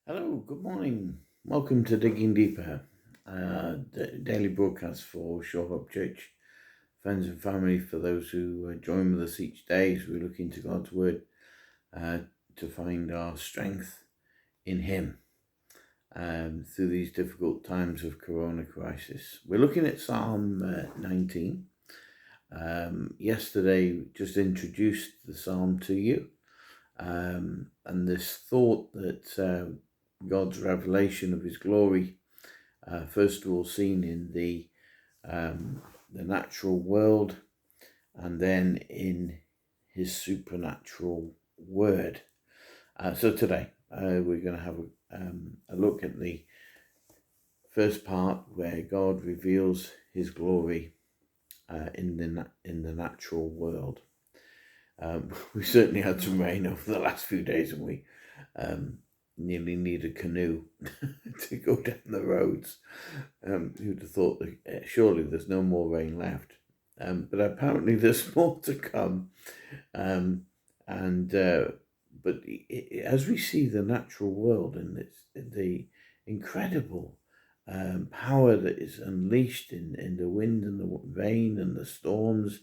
Hello, good morning. Welcome to Digging Deeper, daily broadcast for Shore Hope Church, friends and family, for those who join with us each day as we look into God's Word uh, to find our strength in Him through these difficult times of Corona crisis. We're looking at Psalm 19. Yesterday, just introduced the Psalm to you. And this thought that God's revelation of His glory, first of all seen in the natural world, and then in His supernatural Word. So today we're going to have a look at the first part where God reveals His glory in the natural world. We certainly had some rain over the last few days, and we nearly need a canoe to go down the roads. Who'd have thought that surely there's no more rain left? But apparently there's more to come. But as we see the natural world and the incredible power that is unleashed in the wind and the rain and the storms,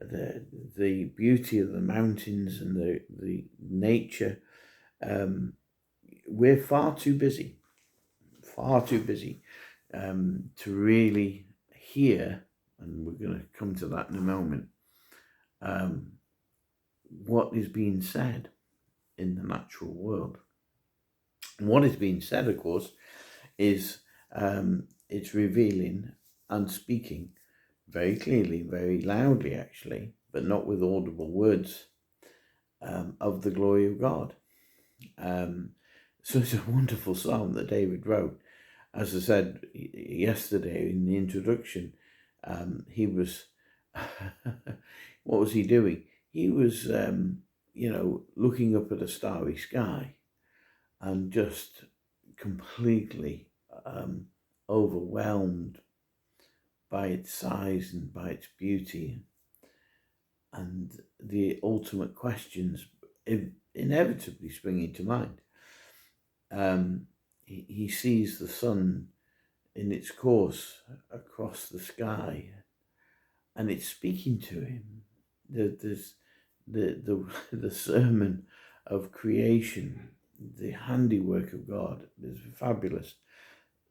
the beauty of the mountains and the nature, we're far too busy to really hear, and we're going to come to that in a moment, what is being said in the natural world. And what is being said, of course, is it's revealing and speaking very clearly, very loudly actually, but not with audible words, of the glory of God. So it's a wonderful psalm that David wrote. As I said yesterday in the introduction, he was, what was he doing? He was, looking up at a starry sky and just completely overwhelmed by its size and by its beauty, and the ultimate questions inevitably springing to mind. He sees the sun in its course across the sky, and it's speaking to him. There's the sermon of creation, the handiwork of God is fabulous.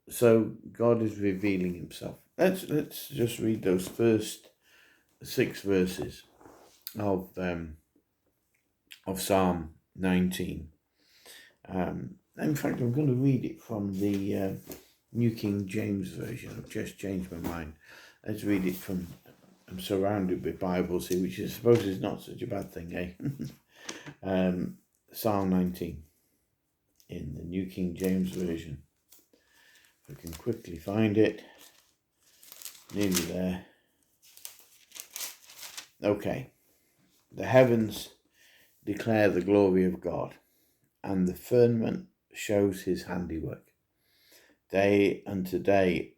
So God is revealing Himself. Let's just read those first 6 verses of Psalm 19. In fact, I'm going to read it from the New King James Version. I've just changed my mind. Let's read it from, I'm surrounded with Bibles here, which I suppose is not such a bad thing, eh? Psalm 19 in the New King James Version. If I can quickly find it. Nearly there. Okay. The heavens declare the glory of God, and the firmament shows His handiwork. Day unto day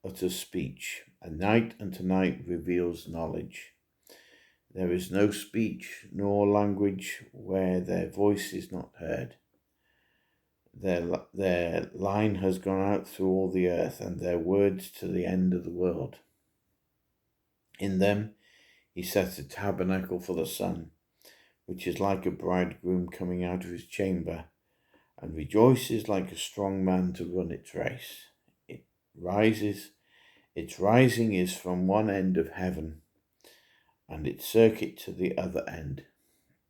utters speech, and night unto night reveals knowledge. There is no speech nor language where their voice is not heard. Their line has gone out through all the earth, and their words to the end of the world. In them He sets a tabernacle for the sun, which is like a bridegroom coming out of his chamber, and rejoices like a strong man to run its race. Its rising is from one end of heaven, and its circuit to the other end,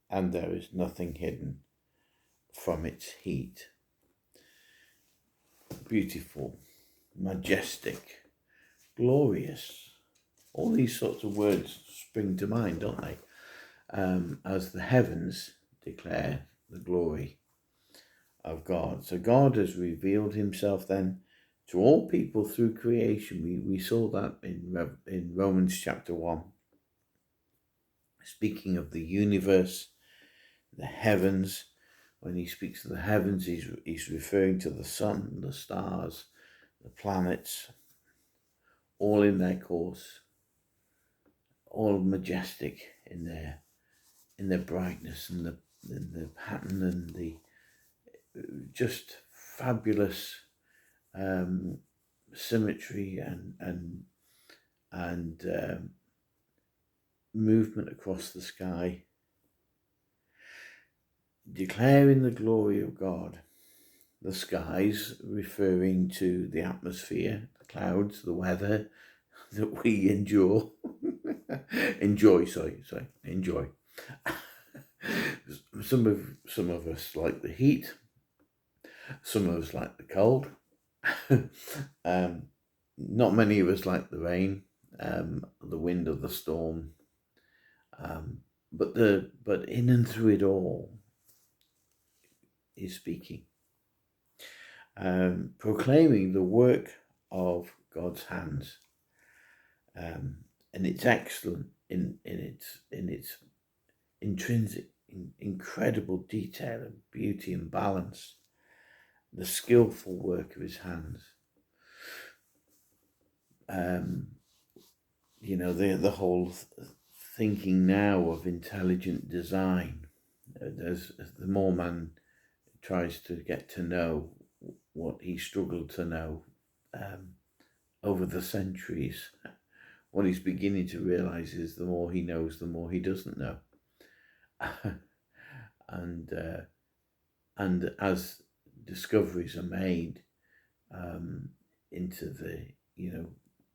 and there is nothing hidden from its heat. Beautiful, majestic, glorious. All these sorts of words spring to mind, don't they? As the heavens declare the glory of God. So God has revealed Himself then to all people through creation. We saw that in Romans chapter 1. Speaking of the universe, the heavens, when he speaks of the heavens, he's referring to the sun, the stars, the planets, all in their course, all majestic in their brightness and the pattern and the just fabulous symmetry and movement across the sky, declaring the glory of God. The skies referring to the atmosphere, the clouds, the weather that we endure. enjoy. Some of us like the heat. Some of us like the cold. Not many of us like the rain, the wind or the storm. But in and through it all is speaking, proclaiming the work of God's hands, and it's excellent in its intrinsic, incredible detail and beauty and balance, the skillful work of his hands. The whole thinking now of intelligent design, as the more man tries to get to know what he struggled to know over the centuries, what he's beginning to realize is the more he knows, the more he doesn't know. And as discoveries are made into the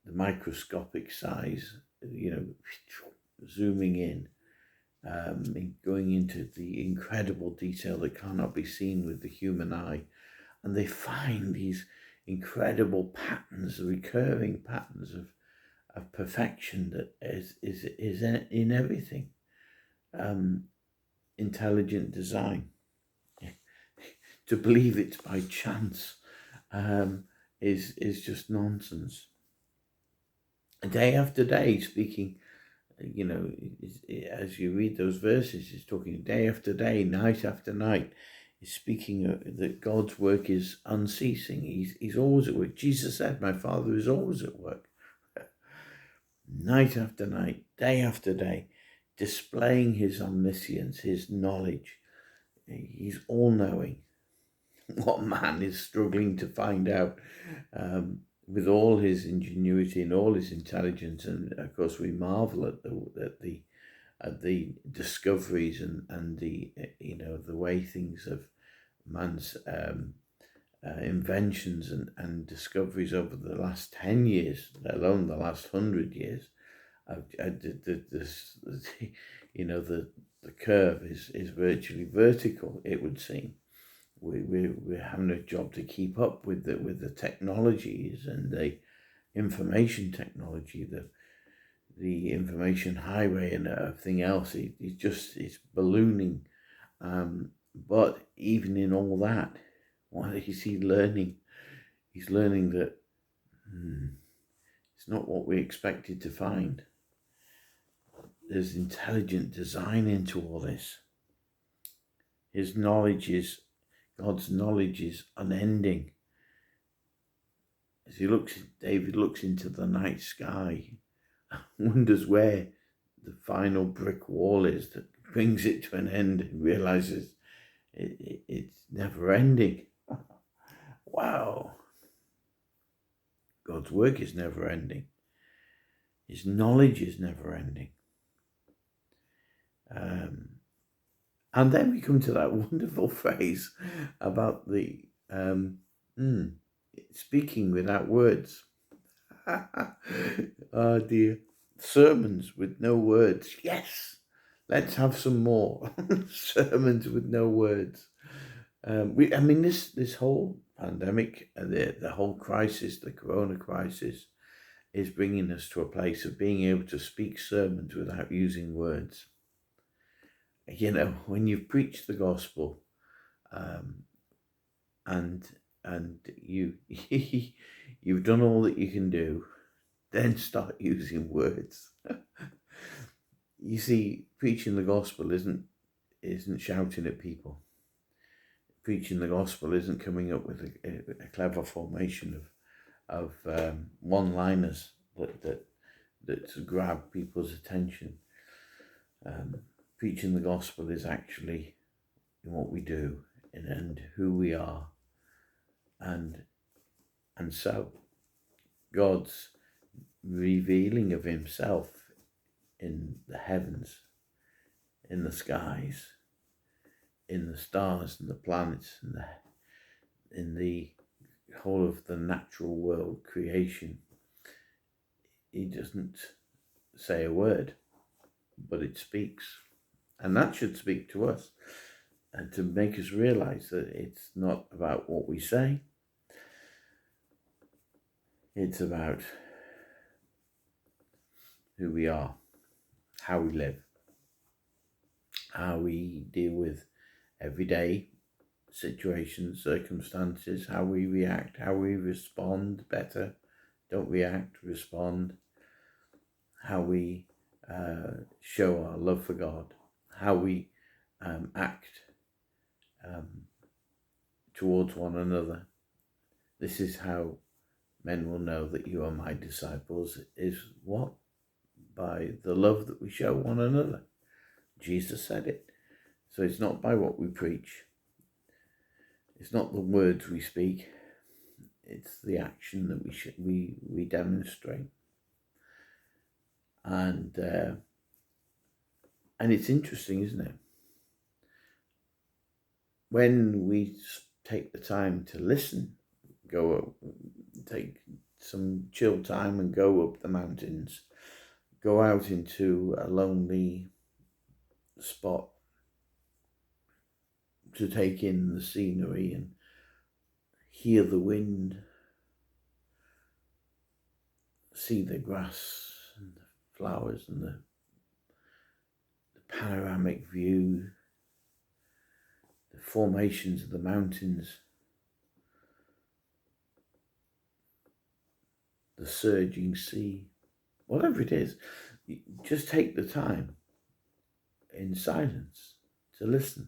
microscopic size, zooming in, going into the incredible detail that cannot be seen with the human eye, and they find these incredible patterns, recurring patterns of perfection that is in everything. Intelligent design. To believe it's by chance is just nonsense. Day after day, speaking, as you read those verses, he's talking day after day, night after night. He's speaking that God's work is unceasing. He's always at work. Jesus said, "My Father is always at work." Night after night, day after day, displaying his omniscience, his knowledge. He's all-knowing. What man is struggling to find out with all his ingenuity and all his intelligence? And of course, we marvel at the discoveries and the the way things of man's inventions and discoveries over the last 10 years, let alone the last 100 years. The curve is virtually vertical, it would seem. We're having a job to keep up with the technologies and the information technology, the information highway and everything else. It's ballooning. But even in all that, what is he learning? He's learning that it's not what we expected to find. There's intelligent design into all this. God's knowledge is unending. As David looks into the night sky, wonders where the final brick wall is that brings it to an end, and realizes it's never ending. Wow. God's work is never ending. His knowledge is never ending. And then we come to that wonderful phrase about the speaking without words. Oh dear. Sermons with no words. Yes, let's have some more sermons with no words. This whole pandemic, the whole crisis, the corona crisis, is bringing us to a place of being able to speak sermons without using words. When you've preached the gospel, and you've done all that you can do, then start using words. You see, preaching the gospel isn't shouting at people. Preaching the gospel isn't coming up with a clever formation of one-liners that grab people's attention. Preaching the gospel is actually in what we do and who we are, And so God's revealing of himself in the heavens, in the skies, in the stars and the planets, and in the whole of the natural world creation. He doesn't say a word, but it speaks. And that should speak to us and to make us realize that it's not about what we say. It's about who we are, how we live, how we deal with everyday situations, circumstances, how we react, how we respond better, don't react, respond, how we show our love for God, how we act towards one another. This is how men will know that you are my disciples, is what? By the love that we show one another. Jesus said it. So it's not by what we preach. It's not the words we speak. It's the action that we demonstrate. And it's interesting, isn't it? When we take the time to listen, take some chill time and go up the mountains, go out into a lonely spot to take in the scenery and hear the wind, see the grass and the flowers and the panoramic view, the formations of the mountains, the surging sea, whatever it is, just take the time in silence to listen.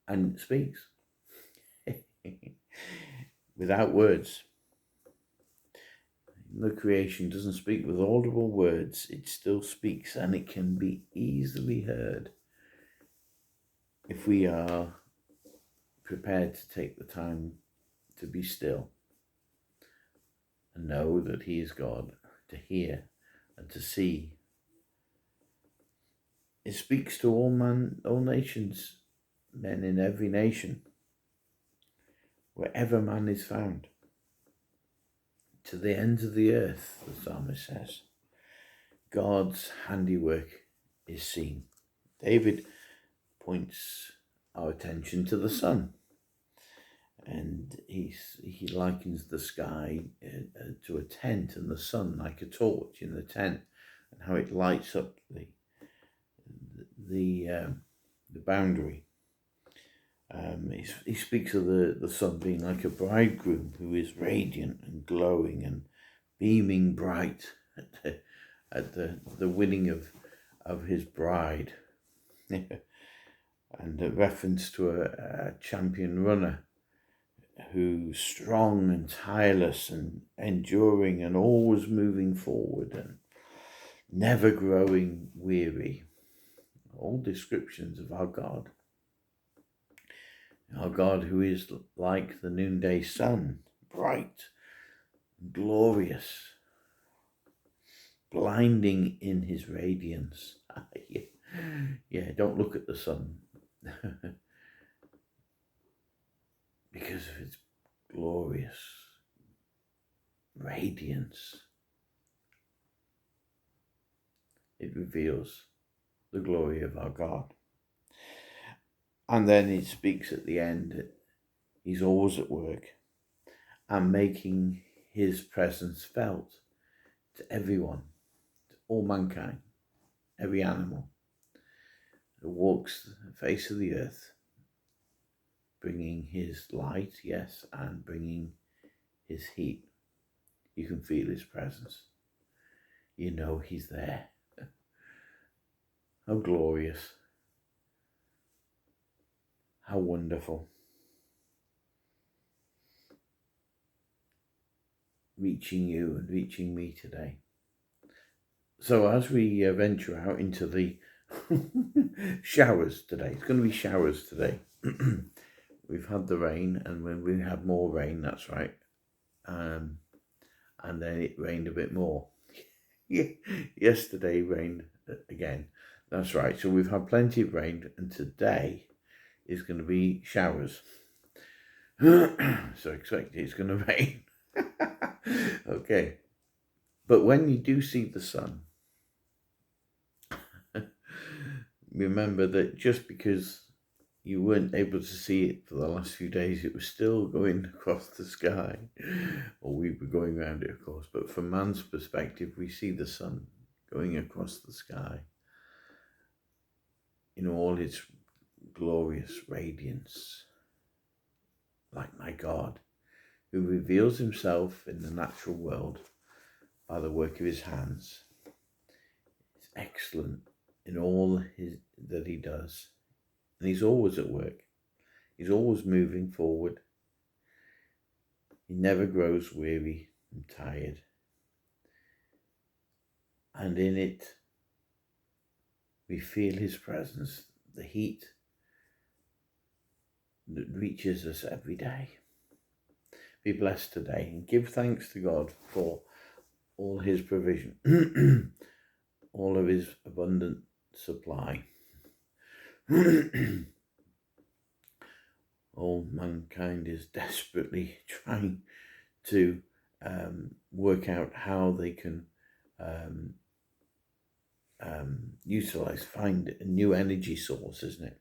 And it speaks without words. The creation doesn't speak with audible words, it still speaks, and it can be easily heard if we are prepared to take the time to be still and know that he is God, to hear and to see. It speaks to all nations, men in every nation, wherever man is found, to the ends of the earth, the psalmist says. God's handiwork is seen. David points our attention to the sun, and he likens the sky to a tent, and the sun like a torch in the tent, and how it lights up the boundary. He speaks of the sun being like a bridegroom who is radiant and glowing and beaming bright at the winning of his bride. And a reference to a champion runner who's strong and tireless and enduring and always moving forward and never growing weary. All descriptions of our God. Our God who is like the noonday sun, bright, glorious, blinding in his radiance. Yeah, don't look at the sun because of its glorious radiance. It reveals the glory of our God. And then it speaks at the end that he's always at work and making his presence felt to everyone, to all mankind, every animal that walks the face of the earth, bringing his light, yes, and bringing his heat. You can feel his presence. You know he's there. How glorious. How wonderful. Reaching you and reaching me today. So as we venture out into the showers today, it's going to be showers today. we've had the rain, and when we had more rain, that's right, and then it rained a bit more. Yesterday rained again, that's right. So we've had plenty of rain, and today is going to be showers. So expect it's going to rain. Okay, but when you do see the sun, remember that just because you weren't able to see it for the last few days, it was still going across the sky, or we were going around it, of course, but from man's perspective, we see the sun going across the sky in all its glorious radiance, like my God, who reveals himself in the natural world by the work of his hands. It's excellent in all that he does. And he's always at work. He's always moving forward. He never grows weary and tired. And in it, we feel his presence, the heat that reaches us every day. Be blessed today and give thanks to God for all his provision, all of his abundant supply. All mankind is desperately trying to work out how they can find a new energy source, isn't it?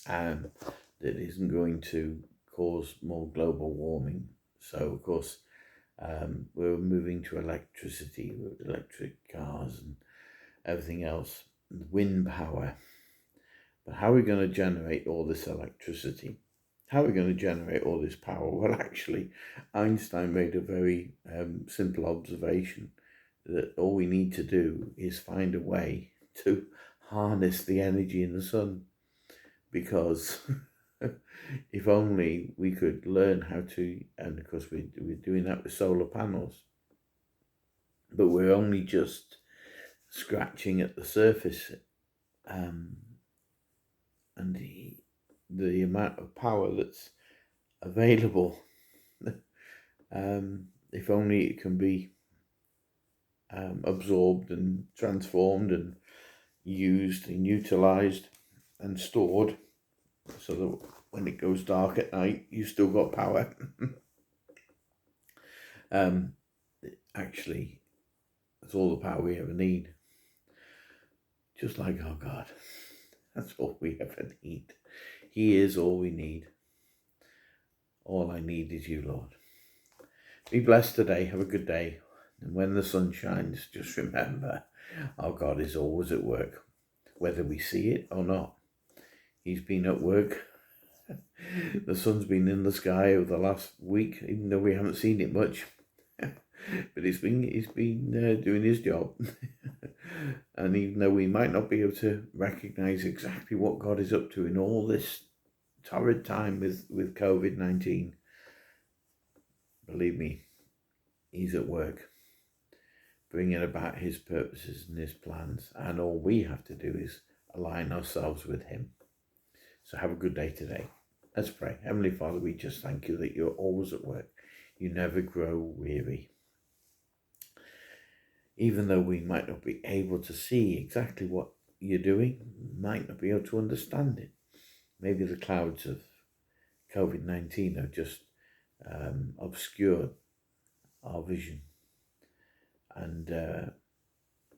That isn't going to cause more global warming. So, of course, we're moving to electricity, with electric cars and everything else, wind power. But how are we going to generate all this electricity? How are we going to generate all this power? Well, actually, Einstein made a very simple observation that all we need to do is find a way to harness the energy in the sun, because if only we could learn how to, and of course we're doing that with solar panels, but we're only just scratching at the surface, and the amount of power that's available, if only it can be absorbed and transformed and used and utilized and stored, so that when it goes dark at night, you still got power. Actually, that's all the power we ever need. Just like our God, that's all we ever need. He is all we need. All I need is you, Lord. Be blessed today. Have a good day. And when the sun shines, just remember, our God is always at work, whether we see it or not. He's been at work. The sun's been in the sky over the last week, even though we haven't seen it much. But he's been doing his job. And even though we might not be able to recognize exactly what God is up to in all this torrid time with COVID-19, believe me, he's at work, bringing about his purposes and his plans. And all we have to do is align ourselves with him. So have a good day today. Let's pray. Heavenly Father, we just thank you that you're always at work. You never grow weary. Even though we might not be able to see exactly what you're doing, might not be able to understand it. Maybe the clouds of COVID-19 have just obscured our vision. And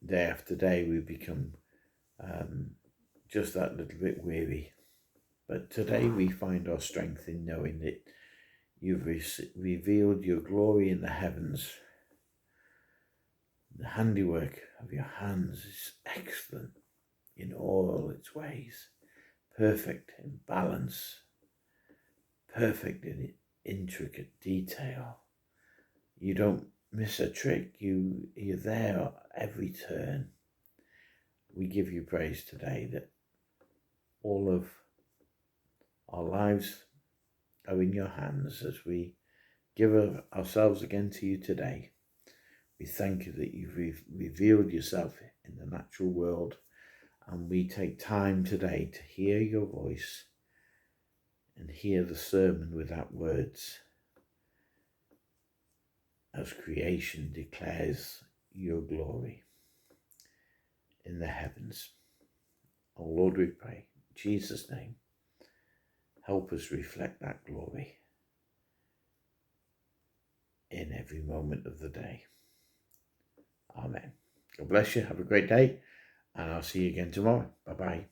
day after day we become just that little bit weary. But today we find our strength in knowing that you've revealed your glory in the heavens. The handiwork of your hands is excellent in all its ways, perfect in balance, perfect in intricate detail. You don't miss a trick. You're there every turn. We give you praise today that all of our lives are in your hands as we give ourselves again to you today. We thank you that you've revealed yourself in the natural world, and we take time today to hear your voice and hear the sermon without words as creation declares your glory in the heavens. Oh Lord, we pray, in Jesus' name, help us reflect that glory in every moment of the day. Amen. God bless you. Have a great day, and I'll see you again tomorrow. Bye-bye.